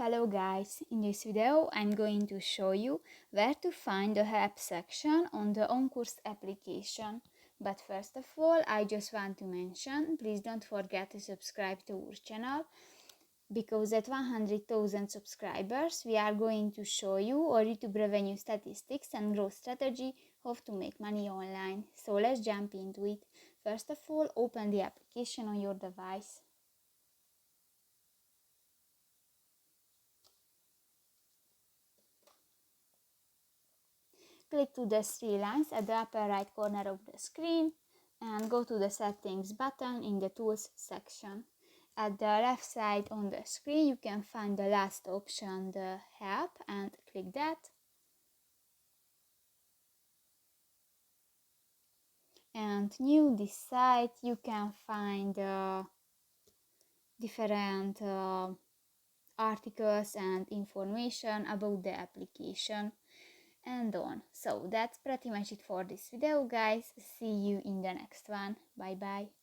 Hello guys, in this video I'm going to show you where to find the help section on the OnCourse application. But first of all, I just want to mention, please don't forget to subscribe to our channel, because at 100,000 subscribers we are going to show you our YouTube revenue statistics and growth strategy, how to make money online. So let's jump into it. First of all, open the application on your device. Click to the three lines at the upper right corner of the screen and go to the settings button in the tools section. At the left side on the screen you can find the last option, the help, and click that. And new this site you can find different articles and information about the application and on. So that's pretty much it for this video, guys. See you in the next one. Bye bye.